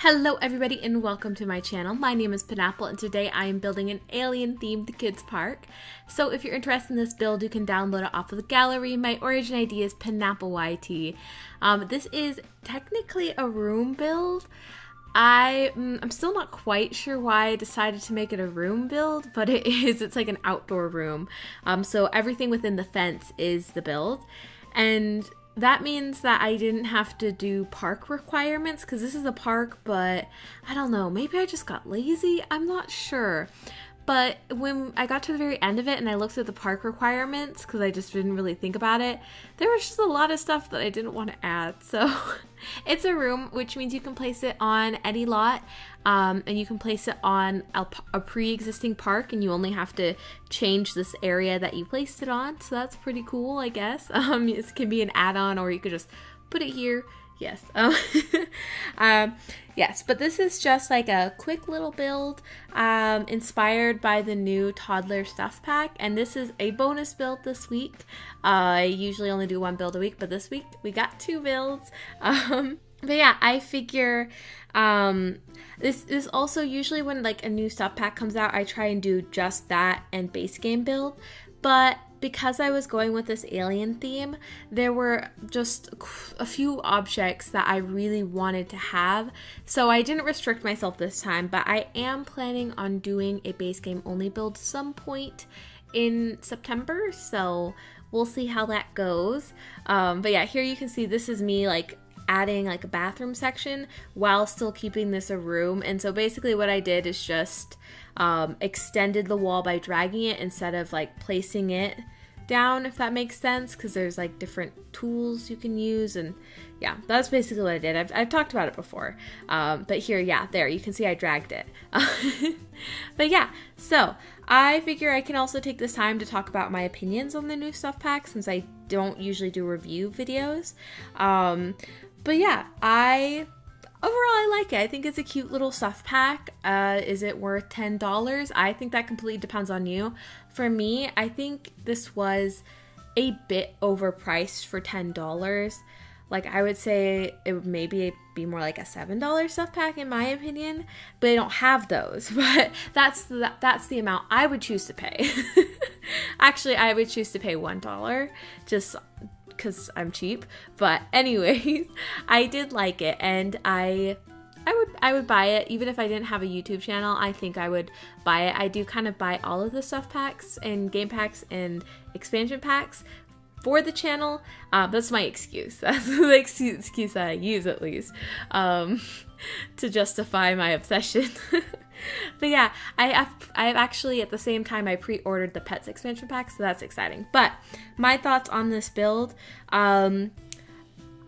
Hello everybody and welcome to my channel. My name is Penapple and today I am building an alien themed kids park. So if you're interested in this build, you can download it off of the gallery. My origin ID is penappleYT. This is technically a room build. I'm still not quite sure why I decided to make it a room build, but it is. It's like an outdoor room. So everything within the fence is the build. And that means that I didn't have to do park requirements because this is a park, but I don't know, maybe I just got lazy. I'm not sure. But when I got to the very end of it and I looked at the park requirements, because I just didn't really think about it, there was just a lot of stuff that I didn't want to add. So it's a room, which means you can place it on any lot, and you can place it on a pre-existing park, and you only have to change this area that you placed it on. So that's pretty cool, I guess. This can be an add-on, or you could just put it here. Yes. Yes, but this is just like a quick little build inspired by the new toddler stuff pack, and this is a bonus build this week. I usually only do one build a week, but this week we got two builds. But yeah, I figure this is also usually when like a new stuff pack comes out, I try and do just that and base game build. But because I was going with this alien theme, there were just a few objects that I really wanted to have. So I didn't restrict myself this time, but I am planning on doing a base game only build some point in September. So we'll see how that goes. But yeah, here you can see this is me like adding like a bathroom section while still keeping this a room. And so basically what I did is just extended the wall by dragging it instead of like placing it down, if that makes sense, because there's like different tools you can use. And yeah, that's basically what I did. I've talked about it before, but here, yeah, there you can see I dragged it. But yeah, so I figure I can also take this time to talk about my opinions on the new stuff pack, since I don't usually do review videos. But yeah, overall, I like it. I think it's a cute little stuff pack. Is it worth $10? I think that completely depends on you. For me, I think this was a bit overpriced for $10. Like, I would say it would maybe be more like a $7 stuff pack in my opinion, but I don't have those. But that's the amount I would choose to pay. Actually, I would choose to pay $1 just because I'm cheap. But anyways, I did like it, and I would buy it even if I didn't have a YouTube channel. I think I would buy it. I do kind of buy all of the stuff packs and game packs and expansion packs for the channel. That's my excuse. That's the excuse that I use, at least, to justify my obsession. But yeah, I've actually, at the same time, I pre-ordered the Pets expansion pack, so that's exciting. But my thoughts on this build,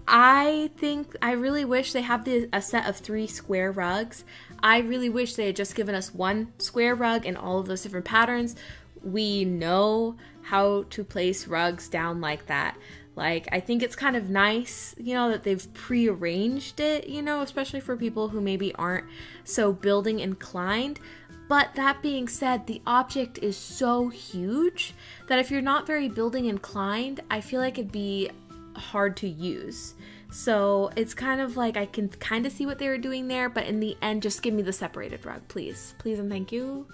I think I really wish they have a set of 3 square rugs. I really wish they had just given us 1 square rug and all of those different patterns. We know how to place rugs down like that. Like, I think it's kind of nice, you know, that they've pre-arranged it, you know, especially for people who maybe aren't so building inclined. But that being said, the object is so huge that if you're not very building inclined, I feel like it'd be hard to use. So it's kind of like I can kind of see what they were doing there, but in the end, just give me the separated rug, please. Please and thank you.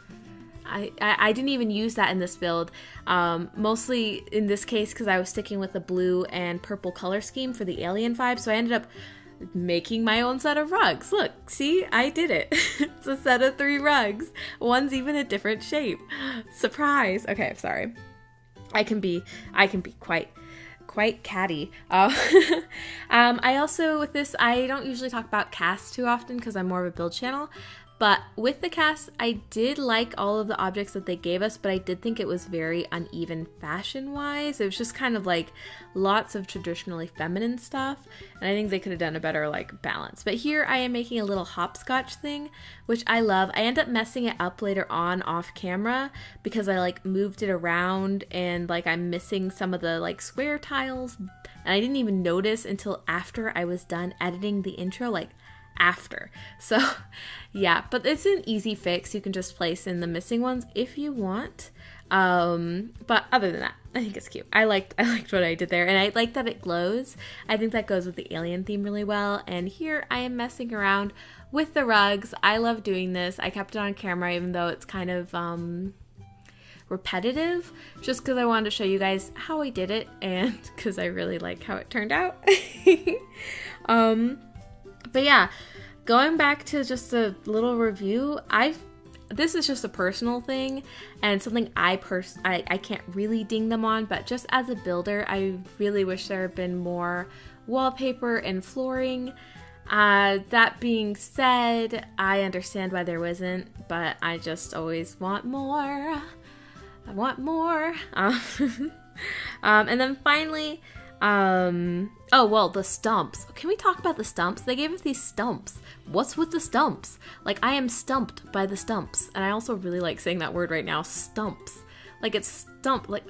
I didn't even use that in this build, mostly in this case because I was sticking with the blue and purple color scheme for the alien vibe, so I ended up making my own set of rugs. Look, see, I did it. It's a set of 3 rugs. One's even a different shape. Surprise. Okay, sorry. I can be quite catty. I also, with this, I don't usually talk about casts too often because I'm more of a build channel. But with the cast, I did like all of the objects that they gave us, but I did think it was very uneven fashion-wise. It was just kind of like lots of traditionally feminine stuff, and I think they could have done a better like balance. But here I am making a little hopscotch thing, which I love. I end up messing it up later on off camera because I like moved it around and like I'm missing some of the like square tiles, and I didn't even notice until after I was done editing the intro, like after. So yeah, but it's an easy fix. You can just place in the missing ones if you want. But other than that, I think it's cute. I liked what I did there, and I like that it glows. I think that goes with the alien theme really well. And here I am messing around with the rugs. I love doing this. I kept it on camera even though it's kind of repetitive, just because I wanted to show you guys how I did it, and because I really like how it turned out. But yeah, going back to just a little review, this is just a personal thing and something I can't really ding them on, but just as a builder, I really wish there had been more wallpaper and flooring. That being said, I understand why there wasn't, but I just always want more. I want more. And then finally, oh, well, the stumps. Can we talk about the stumps? They gave us these stumps. What's with the stumps? Like, I am stumped by the stumps. And I also really like saying that word right now, stumps. Like, it's stump, like,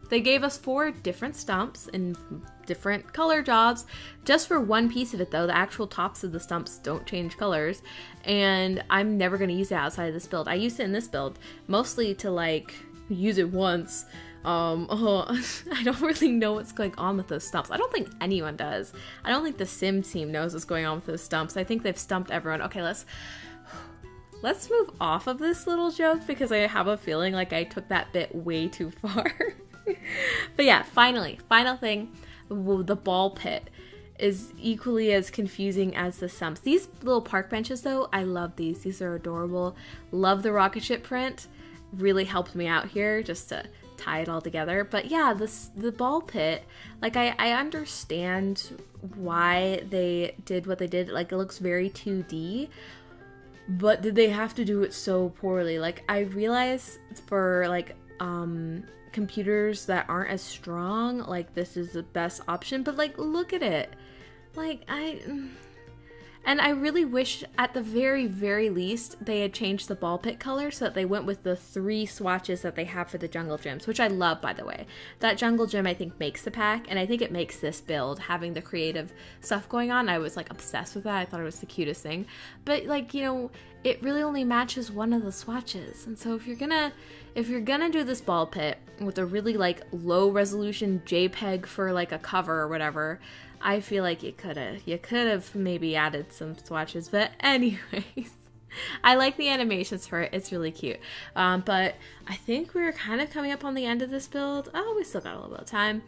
they gave us 4 different stumps in different color jobs just for one piece of it, though. The actual tops of the stumps don't change colors, and I'm never going to use it outside of this build. I used it in this build mostly to, like, use it once. I don't really know what's going on with those stumps. I don't think anyone does. I don't think the Sim team knows what's going on with those stumps. I think they've stumped everyone. Okay, let's move off of this little joke because I have a feeling like I took that bit way too far. But yeah, final thing, the ball pit is equally as confusing as the stumps. These little park benches though, I love these. These are adorable. Love the rocket ship print. Really helped me out here just to tie it all together. But yeah, the ball pit, like I understand why they did what they did. Like, it looks very 2D, but did they have to do it so poorly? Like, I realize for like computers that aren't as strong, like, this is the best option, but like, look at it. Like, and I really wish at the very, very least they had changed the ball pit color so that they went with the 3 swatches that they have for the jungle gyms, which I love, by the way. That jungle gym I think makes the pack, and I think it makes this build, having the creative stuff going on. I was like obsessed with that. I thought it was the cutest thing. But like, you know, it really only matches one of the swatches. And so if you're gonna do this ball pit with a really like low resolution JPEG for like a cover or whatever, I feel like you could have maybe added some swatches. But anyways, I like the animations for it. It's really cute. But I think we're kind of coming up on the end of this build. Oh, we still got a little bit of time.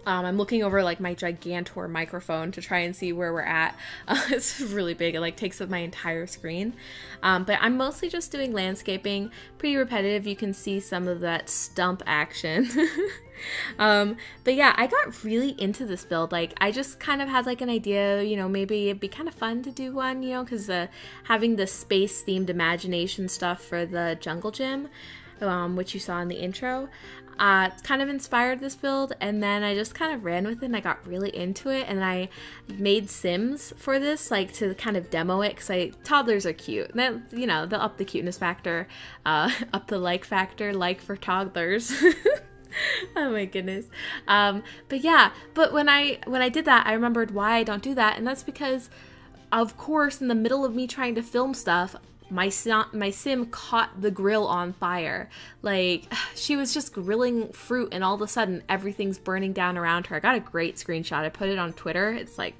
I'm looking over like my Gigantor microphone to try and see where we're at. It's really big. It like takes up my entire screen. But I'm mostly just doing landscaping. Pretty repetitive. You can see some of that stump action. But yeah, I got really into this build. Like, I just kind of had like an idea, you know, maybe it'd be kind of fun to do one, you know, because having the space themed imagination stuff for the jungle gym, which you saw in the intro, kind of inspired this build, and then I just kind of ran with it and I got really into it, and I made Sims for this, like, to kind of demo it, because toddlers are cute. Then, you know, they'll up the cuteness factor, up the like factor, like for toddlers. Oh my goodness. But yeah, but when I did that, I remembered why I don't do that, and that's because, of course, in the middle of me trying to film stuff, my sim caught the grill on fire. Like, she was just grilling fruit and all of a sudden everything's burning down around her. I got a great screenshot. I put it on Twitter. It's like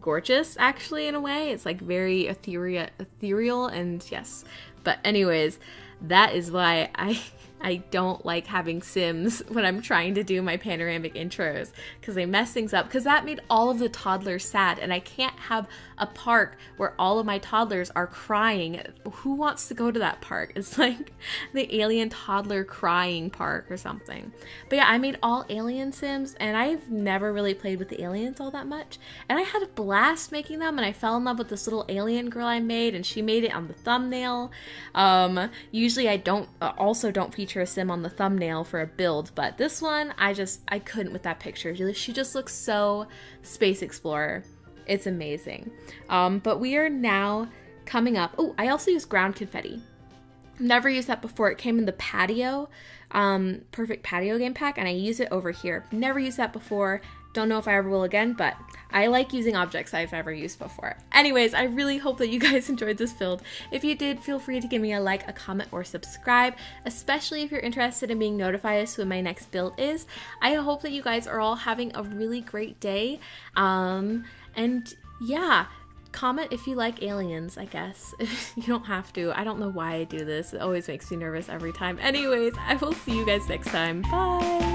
gorgeous, actually, in a way. It's like very ethereal, and yes. But anyways, that is why I don't like having Sims when I'm trying to do my panoramic intros, because they mess things up, because that made all of the toddlers sad, and I can't have a park where all of my toddlers are crying. Who wants to go to that park? It's like the alien toddler crying park or something. But yeah, I made all alien Sims, and I've never really played with the aliens all that much, and I had a blast making them, and I fell in love with this little alien girl I made, and she made it on the thumbnail. Usually I don't feature a sim on the thumbnail for a build, but this one I couldn't with that picture. She just looks so Space Explorer. It's amazing. But we are now coming up. Oh, I also use ground confetti. Never used that before. It came in the patio, perfect patio game pack, and I use it over here. Never used that before. Don't know if I ever will again, but I like using objects I've never used before. Anyways, I really hope that you guys enjoyed this build. If you did, feel free to give me a like, a comment, or subscribe, especially if you're interested in being notified as to when my next build is. I hope that you guys are all having a really great day. And yeah, comment if you like aliens, I guess. You don't have to. I don't know why I do this. It always makes me nervous every time. Anyways, I will see you guys next time. Bye!